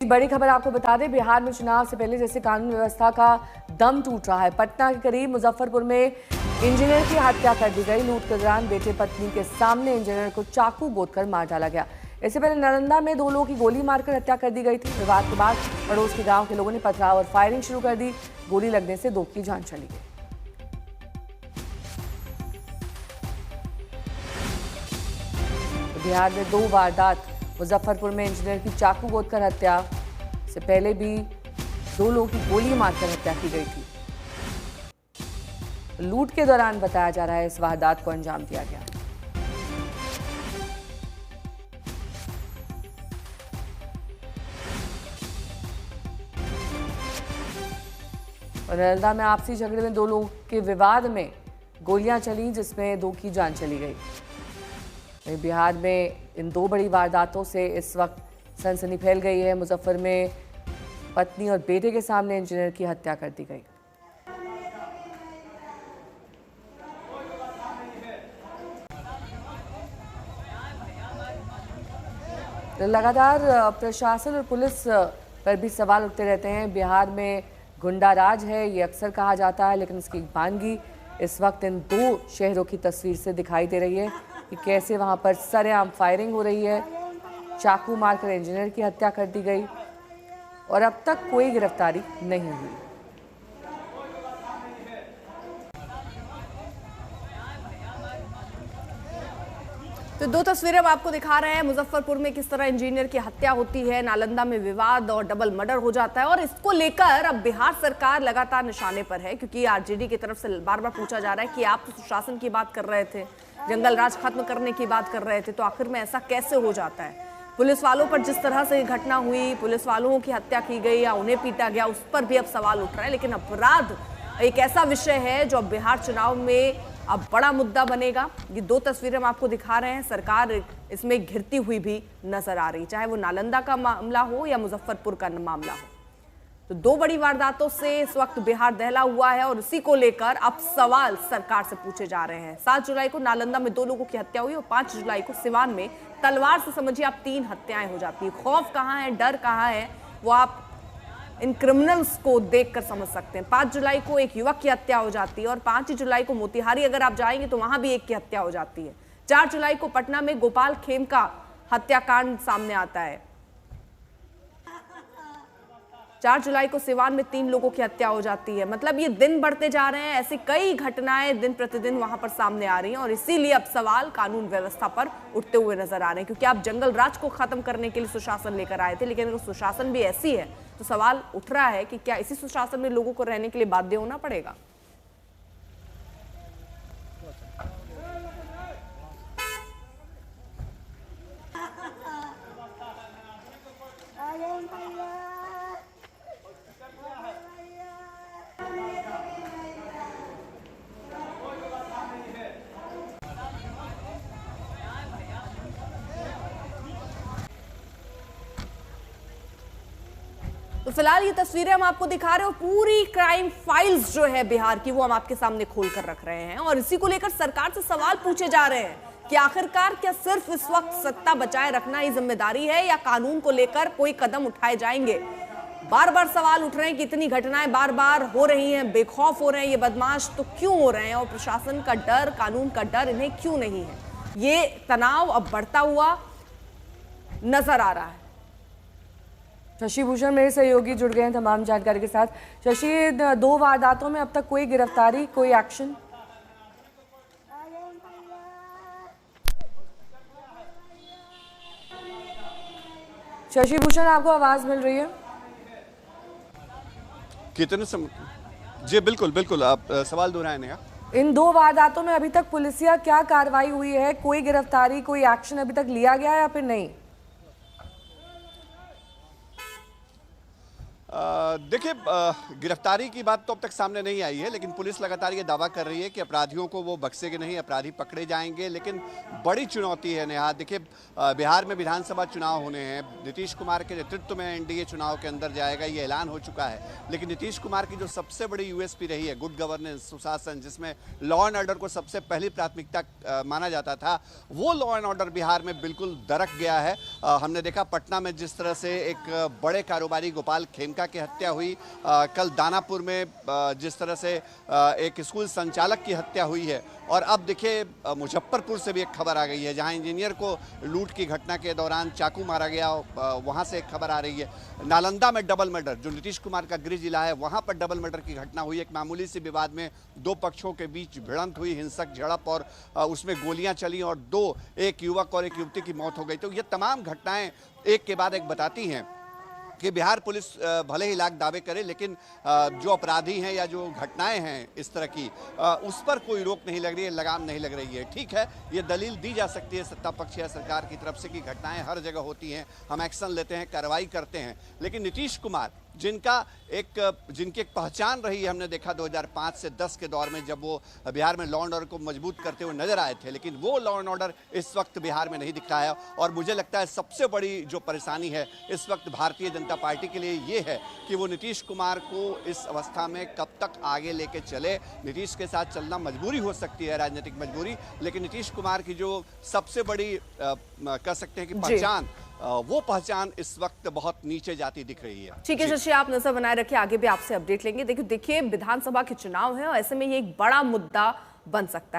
बड़ी खबर आपको बता दें, बिहार में चुनाव से पहले जैसे कानून व्यवस्था का दम टूट रहा है। पटना के करीब मुजफ्फरपुर में इंजीनियर की हत्या कर दी गई। लूट के दौरान बेटे पत्नी के सामने इंजीनियर को चाकू गोदकर मार डाला गया। इससे पहले नालंदा में 2 लोगों की गोली मारकर हत्या कर दी गई थी। विवाद के बाद पड़ोस के गांव के लोगों ने पथराव और फायरिंग शुरू कर दी। गोली लगने से 2 की जान चली गई। बिहार में 2 वारदात। मुजफ्फरपुर में इंजीनियर की चाकू गोदकर हत्या, से पहले भी 2 लोगों की गोली मारकर हत्या की गई थी। लूट के दौरान बताया जा रहा है इस वारदात को अंजाम दिया गया। और नालंदा में आपसी झगड़े में 2 लोगों के विवाद में गोलियां चली, जिसमें 2 की जान चली गई। बिहार में इन 2 बड़ी वारदातों से इस वक्त सनसनी फैल गई है। मुजफ्फर में पत्नी और बेटे के सामने इंजीनियर की हत्या कर दी गई। लगातार प्रशासन और पुलिस पर भी सवाल उठते रहते हैं। बिहार में गुंडा राज है, ये अक्सर कहा जाता है, लेकिन इसकी वानगी इस वक्त इन 2 शहरों की तस्वीर से दिखाई दे रही है कि कैसे वहां पर सरेआम फायरिंग हो रही है। चाकू मारकर इंजीनियर की हत्या कर दी गई और अब तक कोई गिरफ्तारी नहीं हुई। तो 2 तस्वीरें हम आपको दिखा रहे हैं। मुजफ्फरपुर में किस तरह इंजीनियर की हत्या होती है, नालंदा में विवाद और डबल मर्डर हो जाता है, और इसको लेकर अब बिहार सरकार लगातार निशाने पर है, क्योंकि आरजेडी की तरफ से बार बार पूछा जा रहा है कि आप तो सुशासन की बात कर रहे थे, जंगल राज खत्म करने की बात कर रहे थे, तो आखिर में ऐसा कैसे हो जाता है। पुलिस वालों पर जिस तरह से घटना हुई, पुलिस वालों की हत्या की गई या उन्हें पीटा गया, उस पर भी अब सवाल उठ रहा है। लेकिन अपराध एक ऐसा विषय है जो अब बिहार चुनाव में अब बड़ा मुद्दा बनेगा। ये 2 तस्वीरें हम आपको दिखा रहे हैं। सरकार इसमें घिरती हुई भी नजर आ रही, चाहे वो नालंदा का मामला हो या मुजफ्फरपुर का मामला हो। तो 2 बड़ी वारदातों से इस वक्त बिहार दहला हुआ है और इसी को लेकर अब सवाल सरकार से पूछे जा रहे हैं। 7 जुलाई को नालंदा में 2 लोगों की हत्या हुई और 5 जुलाई को सिवान में तलवार से समझिए आप 3 हत्याएं हो जाती है। खौफ कहाँ है, डर कहाँ है, वो आप इन क्रिमिनल्स को देखकर समझ सकते हैं। 5 जुलाई को एक युवक की हत्या हो जाती है और 5 जुलाई को मोतिहारी अगर आप जाएंगे तो वहां भी एक की हत्या हो जाती है। 4 जुलाई को पटना में गोपाल खेम का हत्याकांड सामने आता है। 4 जुलाई को सिवान में 3 लोगों की हत्या हो जाती है। मतलब ये दिन बढ़ते जा रहे हैं, ऐसी कई घटनाएं दिन प्रतिदिन वहां पर सामने आ रही हैं और इसीलिए अब सवाल कानून व्यवस्था पर उठते हुए नजर आ रहे हैं, क्योंकि आप जंगल राज को खत्म करने के लिए सुशासन लेकर आए थे, लेकिन अगर सुशासन भी ऐसी है तो सवाल उठ रहा है कि क्या इसी सुशासन में लोगों को रहने के लिए बाध्य होना पड़ेगा। तो फिलहाल ये तस्वीरें हम आपको दिखा रहे हैं और पूरी क्राइम फाइल्स जो है बिहार की वो हम आपके सामने खोल कर रख रहे हैं, और इसी को लेकर सरकार से सवाल पूछे जा रहे हैं कि आखिरकार क्या सिर्फ इस वक्त सत्ता बचाए रखना ही जिम्मेदारी है या कानून को लेकर कोई कदम उठाए जाएंगे। बार बार सवाल उठ रहे हैं कि इतनी घटनाएं बार बार हो रही हैं, बेखौफ हो रहे हैं ये बदमाश, तो क्यों हो रहे हैं, और प्रशासन का डर, कानून का डर इन्हें क्यों नहीं है। ये तनाव अब बढ़ता हुआ नजर आ रहा है। शशि भूषण मेरे सहयोगी जुड़ गए हैं तमाम जानकारी के साथ। शशि, 2 वारदातों में अब तक कोई गिरफ्तारी, कोई एक्शन? शशि भूषण, आपको आवाज मिल रही है? कितने जी बिल्कुल बिल्कुल, आप सवाल दोहराए नहीं। इन 2 वारदातों में अभी तक पुलिसिया क्या कार्रवाई हुई है? कोई गिरफ्तारी, कोई एक्शन अभी तक लिया गया है या फिर नहीं? देखिए, गिरफ्तारी की बात तो अब तक सामने नहीं आई है, लेकिन पुलिस लगातार ये दावा कर रही है कि अपराधियों को वो बख्शेंगे नहीं, अपराधी पकड़े जाएंगे। लेकिन बड़ी चुनौती है नेहा। देखिए, बिहार में विधानसभा चुनाव होने हैं, नीतीश कुमार के नेतृत्व में एनडीए चुनाव के अंदर जाएगा, ये ऐलान हो चुका है। लेकिन नीतीश कुमार की जो सबसे बड़ी यूएसपी रही है, गुड गवर्नेंस, सुशासन, जिसमें लॉ एंड ऑर्डर को सबसे पहली प्राथमिकता माना जाता था, वो लॉ एंड ऑर्डर बिहार में बिल्कुल दरक गया है। हमने देखा पटना में जिस तरह से एक बड़े कारोबारी गोपाल खेमका की हत्या हुई, कल दानापुर में जिस तरह से एक स्कूल संचालक की हत्या हुई है, और अब देखिए मुजफ्फरपुर से भी एक खबर आ गई है जहां इंजीनियर को लूट की घटना के दौरान चाकू मारा गया, वहां से एक खबर आ रही है। नालंदा में डबल मर्डर, जो नीतीश कुमार का गृह जिला है, वहां पर डबल मर्डर की घटना हुई। एक मामूली सी विवाद में दो पक्षों के बीच भिड़ंत हुई, हिंसक झड़प, और उसमें गोलियां चली और एक युवक और एक युवती की मौत हो गई। तो ये तमाम घटनाएं एक के बाद एक बताती हैं कि बिहार पुलिस भले ही लाख दावे करे, लेकिन जो अपराधी हैं या जो घटनाएं हैं इस तरह की, उस पर कोई रोक नहीं लग रही है, लगाम नहीं लग रही है। ठीक है, ये दलील दी जा सकती है सत्ता पक्ष या सरकार की तरफ से कि घटनाएं हर जगह होती हैं, हम एक्शन लेते हैं, कार्रवाई करते हैं। लेकिन नीतीश कुमार, जिनकी एक पहचान रही है, हमने देखा 2005 से 10 के दौर में जब वो बिहार में लॉ एंड ऑर्डर को मजबूत करते हुए नजर आए थे, लेकिन वो लॉ एंड ऑर्डर इस वक्त बिहार में नहीं दिख रहा है। और मुझे लगता है सबसे बड़ी जो परेशानी है इस वक्त भारतीय जनता पार्टी के लिए ये है कि वो नीतीश कुमार को इस अवस्था में कब तक आगे लेके चले। नीतीश के साथ चलना मजबूरी हो सकती है, राजनीतिक मजबूरी, लेकिन नीतीश कुमार की जो सबसे बड़ी कह सकते हैं कि पहचान, वो पहचान इस वक्त बहुत नीचे जाती दिख रही है। ठीक है शशि, आप नजर बनाए रखिए, आगे भी आपसे अपडेट लेंगे। देखिए विधानसभा के चुनाव है और ऐसे में ये एक बड़ा मुद्दा बन सकता है।